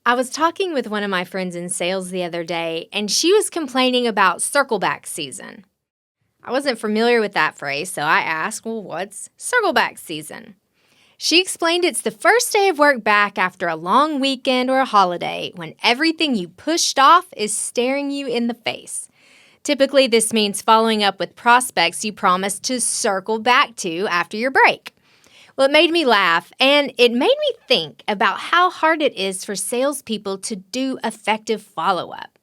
I was talking with one of my friends in sales the other day, and she was complaining about circle back season. I wasn't familiar with that phrase, so I asked, well, what's circle back season? She explained it's the first day of work back after a long weekend or a holiday when everything you pushed off is staring you in the face. Typically, this means following up with prospects you promised to circle back to after your break. Well, it made me laugh, and it made me think about how hard it is for salespeople to do effective follow-up.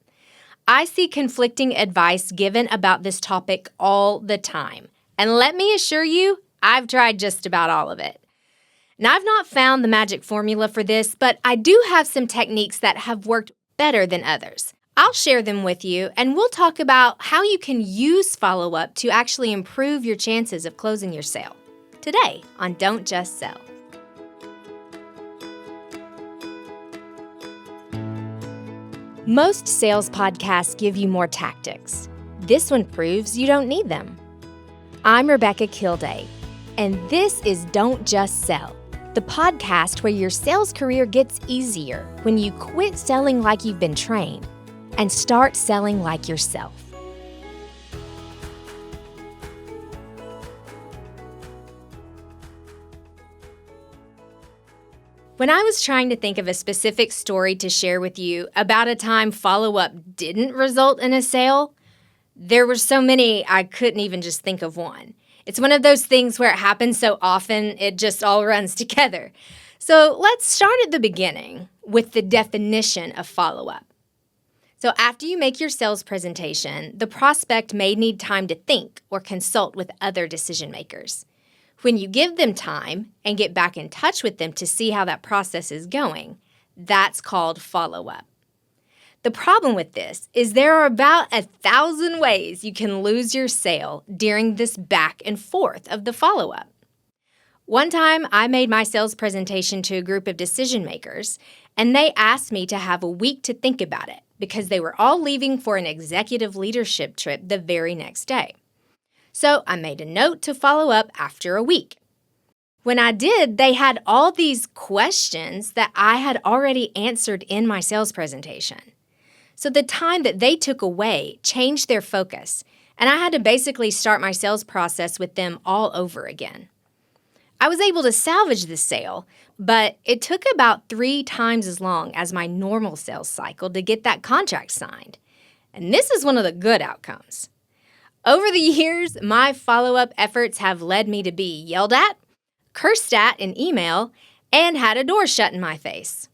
I see conflicting advice given about this topic all the time, and let me assure you, I've tried just about all of it. Now, I've not found the magic formula for this, but I do have some techniques that have worked better than others. I'll share them with you, and we'll talk about how you can use follow-up to actually improve your chances of closing your sale. Today on Don't Just Sell. Most sales podcasts give you more tactics. This one proves you don't need them. I'm Rebecca Kilday, and this is Don't Just Sell, the podcast where your sales career gets easier when you quit selling like you've been trained and start selling like yourself. When I was trying to think of a specific story to share with you about a time follow-up didn't result in a sale, there were so many I couldn't even just think of one. It's one of those things where it happens so often, it just all runs together. So let's start at the beginning with the definition of follow-up. So after you make your sales presentation, the prospect may need time to think or consult with other decision makers. When you give them time and get back in touch with them to see how that process is going, that's called follow-up. The problem with this is there are about 1,000 ways you can lose your sale during this back and forth of the follow-up. One time, I made my sales presentation to a group of decision makers, and they asked me to have a week to think about it because they were all leaving for an executive leadership trip the very next day. So I made a note to follow up after a week. When I did, they had all these questions that I had already answered in my sales presentation. So the time that they took away changed their focus, and I had to basically start my sales process with them all over again. I was able to salvage the sale, but it took about 3 times as long as my normal sales cycle to get that contract signed. And this is one of the good outcomes. Over the years, my follow-up efforts have led me to be yelled at, cursed at in email, and had a door shut in my face.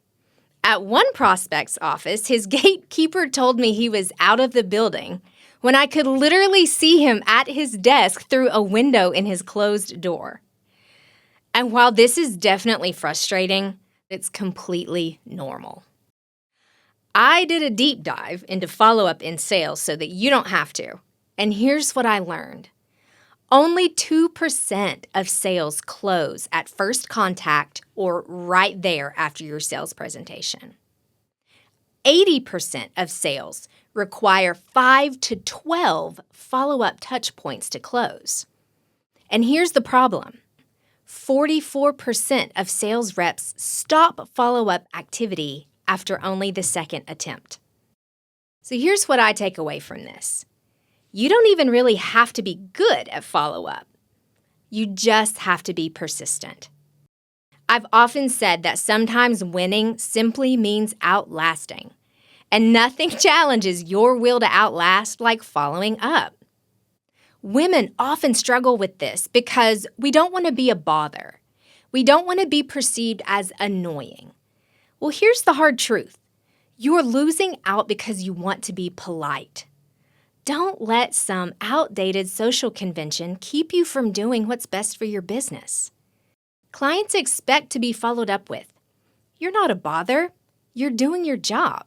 At one prospect's office, his gatekeeper told me he was out of the building when I could literally see him at his desk through a window in his closed door. And while this is definitely frustrating, it's completely normal. I did a deep dive into follow-up in sales so that you don't have to. And here's what I learned. Only 2% of sales close at first contact or right there after your sales presentation. 80% of sales require 5 to 12 follow-up touch points to close. And here's the problem. 44% of sales reps stop follow-up activity after only the second attempt. So here's what I take away from this. You don't even really have to be good at follow-up. You just have to be persistent. I've often said that sometimes winning simply means outlasting, and nothing challenges your will to outlast like following up. Women often struggle with this because we don't want to be a bother. We don't want to be perceived as annoying. Well, here's the hard truth. You're losing out because you want to be polite. Don't let some outdated social convention keep you from doing what's best for your business. Clients expect to be followed up with. You're not a bother. You're doing your job.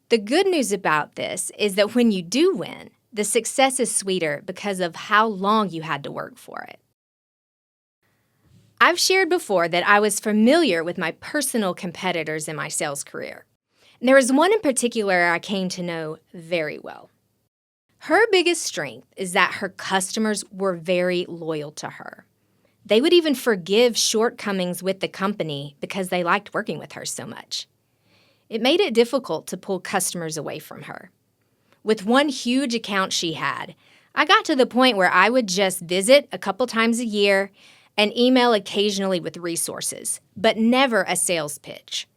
The good news about this is that when you do win, the success is sweeter because of how long you had to work for it. I've shared before that I was familiar with my personal competitors in my sales career. And there was one in particular I came to know very well. Her biggest strength is that her customers were very loyal to her. They would even forgive shortcomings with the company because they liked working with her so much. It made it difficult to pull customers away from her. With one huge account she had, I got to the point where I would just visit a couple times a year and email occasionally with resources, but never a sales pitch.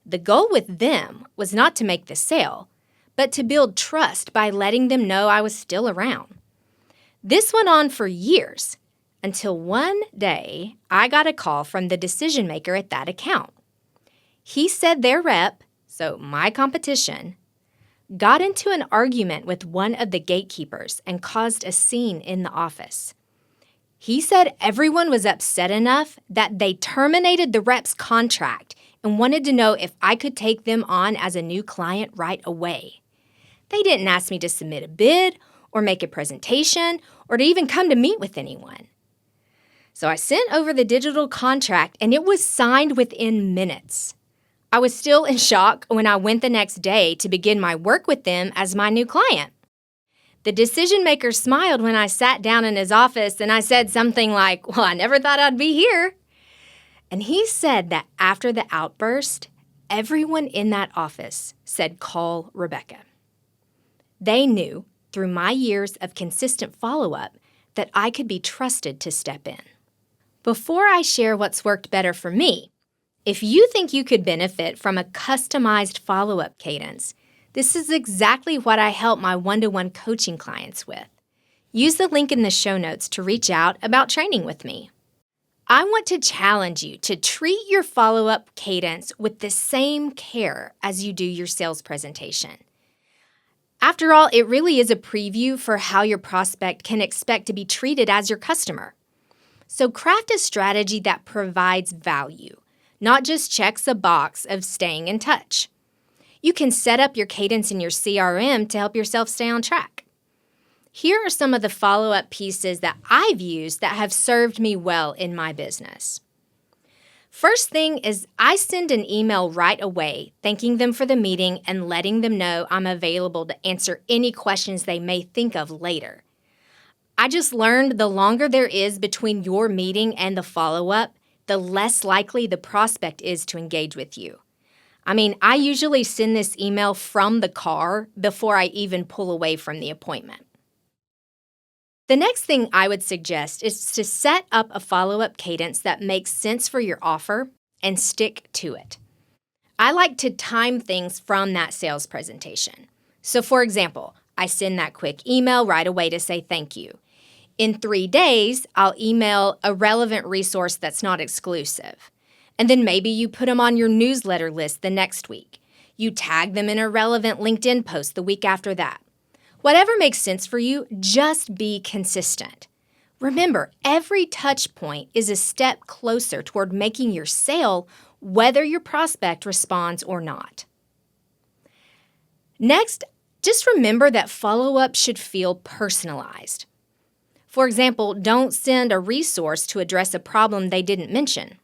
The goal with them was not to make the sale, but to build trust by letting them know I was still around. This went on for years, until one day I got a call from the decision maker at that account. He said their rep, so my competition, got into an argument with one of the gatekeepers and caused a scene in the office. He said everyone was upset enough that they terminated the rep's contract and wanted to know if I could take them on as a new client right away. They didn't ask me to submit a bid or make a presentation or to even come to meet with anyone. So I sent over the digital contract and it was signed within minutes. I was still in shock when I went the next day to begin my work with them as my new client. The decision maker smiled when I sat down in his office and I said something like, "Well, I never thought I'd be here." And he said that after the outburst, everyone in that office said, "Call Rebecca." They knew, through my years of consistent follow-up, that I could be trusted to step in. Before I share what's worked better for me, if you think you could benefit from a customized follow-up cadence, this is exactly what I help my one-to-one coaching clients with. Use the link in the show notes to reach out about training with me. I want to challenge you to treat your follow-up cadence with the same care as you do your sales presentation. After all, it really is a preview for how your prospect can expect to be treated as your customer. So craft a strategy that provides value, not just checks a box of staying in touch. You can set up your cadence in your CRM to help yourself stay on track. Here are some of the follow-up pieces that I've used that have served me well in my business. First thing is I send an email right away thanking them for the meeting and letting them know I'm available to answer any questions they may think of later. I just learned the longer there is between your meeting and the follow-up, the less likely the prospect is to engage with you. I usually send this email from the car before I even pull away from the appointment. The next thing I would suggest is to set up a follow-up cadence that makes sense for your offer and stick to it. I like to time things from that sales presentation. So for example, I send that quick email right away to say thank you. In 3 days, I'll email a relevant resource that's not exclusive. And then maybe you put them on your newsletter list the next week. You tag them in a relevant LinkedIn post the week after that. Whatever makes sense for you, just be consistent. Remember, every touch point is a step closer toward making your sale, whether your prospect responds or not. Next, just remember that follow-up should feel personalized. For example, don't send a resource to address a problem they didn't mention.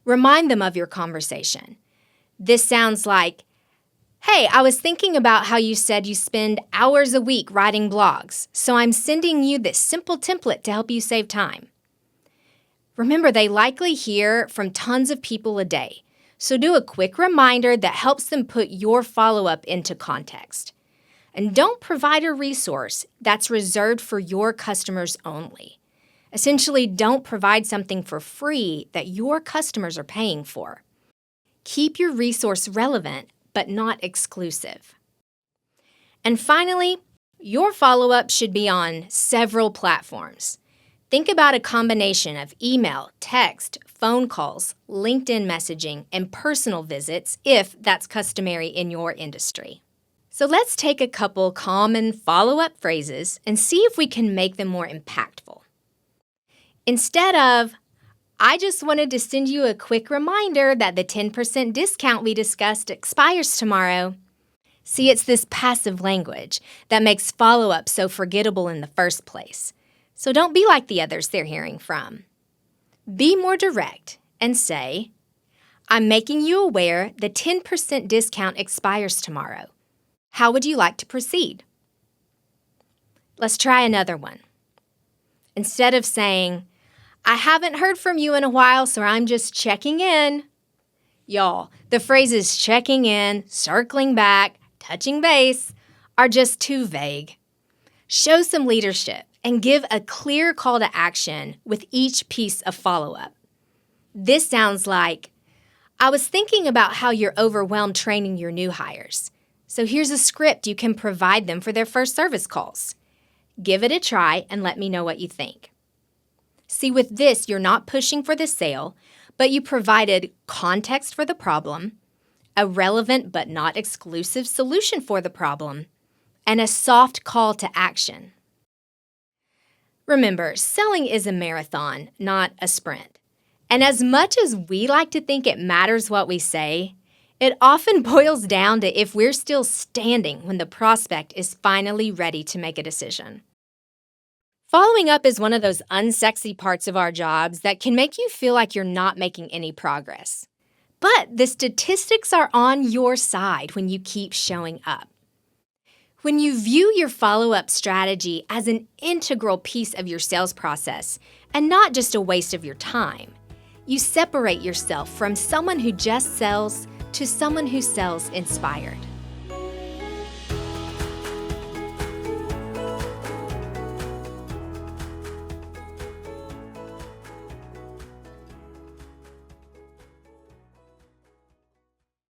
Remind them of your conversation. This sounds like, "Hey, I was thinking about how you said you spend hours a week writing blogs, so I'm sending you this simple template to help you save time." Remember, they likely hear from tons of people a day, so do a quick reminder that helps them put your follow-up into context. And don't provide a resource that's reserved for your customers only. Essentially, don't provide something for free that your customers are paying for. Keep your resource relevant, but not exclusive. And finally, your follow-up should be on several platforms. Think about a combination of email, text, phone calls, LinkedIn messaging, and personal visits if that's customary in your industry. So let's take a couple common follow-up phrases and see if we can make them more impactful. Instead of, "I just wanted to send you a quick reminder that the 10% discount we discussed expires tomorrow." See, it's this passive language that makes follow-up so forgettable in the first place. So don't be like the others they're hearing from. Be more direct and say, "I'm making you aware the 10% discount expires tomorrow. How would you like to proceed?" Let's try another one. Instead of saying, "I haven't heard from you in a while, so I'm just checking in," Y'all, the phrases checking in, circling back, touching base are just too vague. Show some leadership and give a clear call to action with each piece of follow-up. This sounds like, I was thinking about how you're overwhelmed training your new hires. So here's a script you can provide them for their first service calls. Give it a try and let me know what you think. See, with this, you're not pushing for the sale, but you provided context for the problem, a relevant but not exclusive solution for the problem, and a soft call to action. Remember, selling is a marathon, not a sprint. And as much as we like to think it matters what we say, it often boils down to if we're still standing when the prospect is finally ready to make a decision. Following up is one of those unsexy parts of our jobs that can make you feel like you're not making any progress. But the statistics are on your side when you keep showing up. When you view your follow-up strategy as an integral piece of your sales process and not just a waste of your time, you separate yourself from someone who just sells to someone who sells inspired.